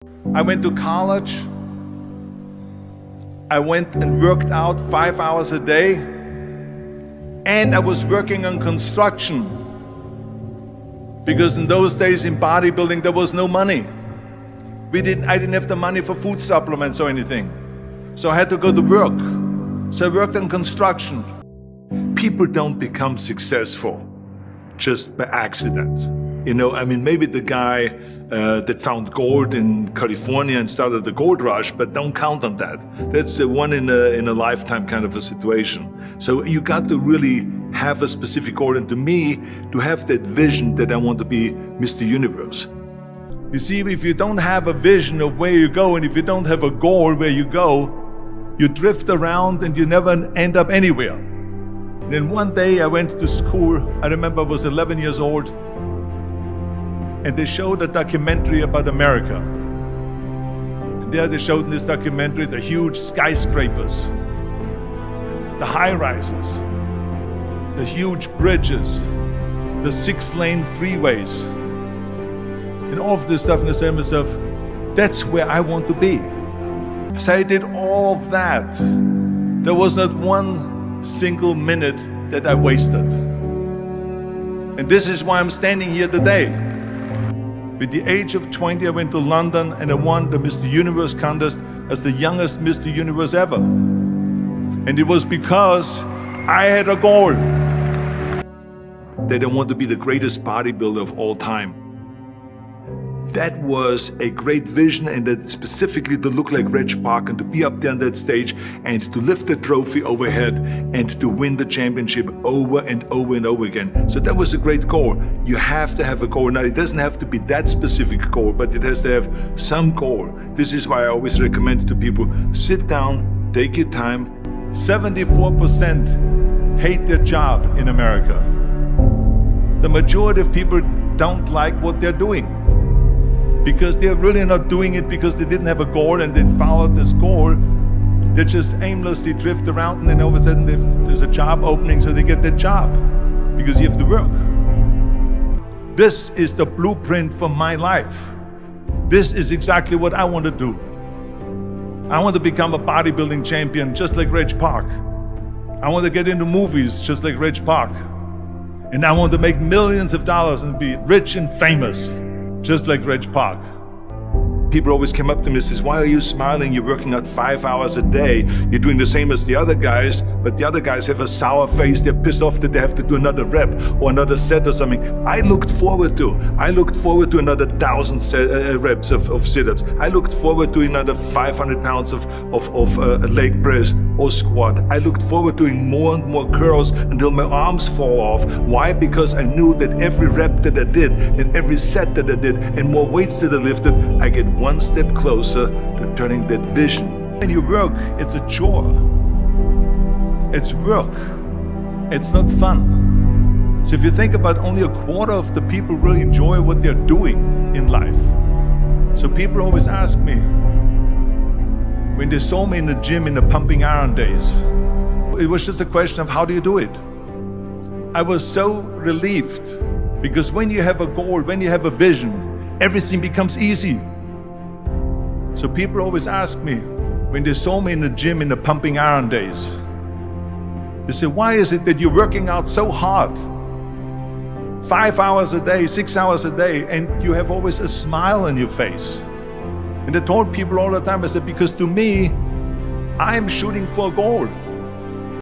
I went to college. I went and worked out 5 hours a day, and I was working on construction, because in those days in bodybuilding there was no money. I didn't have the money for food supplements or anything, so I had to go to work. So I worked on construction. People don't become successful just by accident. You know, I mean, maybe the guy that found gold in California and started the gold rush, but don't count on that. That's a one in a lifetime kind of a situation. So you got to really have a specific goal, and to me, to have that vision that I want to be Mr. Universe. You see, if you don't have a vision of where you go, and if you don't have a goal where you go, you drift around and you never end up anywhere. Then one day I went to school. I remember I was 11 years old, and they showed a documentary about America. And there they showed in this documentary the huge skyscrapers, the high-rises, the huge bridges, the 6-lane freeways, and all of this stuff. And I said to myself, that's where I want to be. So I did all of that. There was not one single minute that I wasted. And this is why I'm standing here today. With the age of 20, I went to London and I won the Mr. Universe contest as the youngest Mr. Universe ever. And it was because I had a goal. That I want to be the greatest bodybuilder of all time. That was a great vision, and that specifically to look like Reg Park and to be up there on that stage and to lift the trophy overhead and to win the championship over and over and over again. So that was a great goal. You have to have a goal. Now, it doesn't have to be that specific goal, but it has to have some goal. This is why I always recommend to people, sit down, take your time. 74% hate their job in America. The majority of people don't like what they're doing, because they're really not doing it because they didn't have a goal and they followed this goal. They just aimlessly drift around, and then all of a sudden there's a job opening, so they get that job because you have to work. This is the blueprint for my life. This is exactly what I want to do. I want to become a bodybuilding champion just like Reg Park. I want to get into movies just like Reg Park. And I want to make millions of dollars and be rich and famous just like Reg Park. People always come up to me and says, why are you smiling? You're working out 5 hours a day. You're doing the same as the other guys, but the other guys have a sour face. They're pissed off that they have to do another rep or another set or something. I looked forward to another 1,000 reps of sit-ups. I looked forward to another 500 pounds of leg press or squat. I looked forward to doing more and more curls until my arms fall off. Why? Because I knew that every rep that I did and every set that I did and more weights that I lifted, I get one step closer to turning that vision. When you work, it's a chore. It's work. It's not fun. So if you think about, only a quarter of the people really enjoy what they're doing in life. So people always ask me, when they saw me in the gym in the pumping iron days, it was just a question of how do you do it? I was so relieved, because when you have a goal, when you have a vision, everything becomes easy. So people always ask me, when they saw me in the gym in the pumping iron days, they say, why is it that you're working out so hard? 5 hours a day, 6 hours a day, and you have always a smile on your face. And I told people all the time, I said, because to me, I'm shooting for a goal.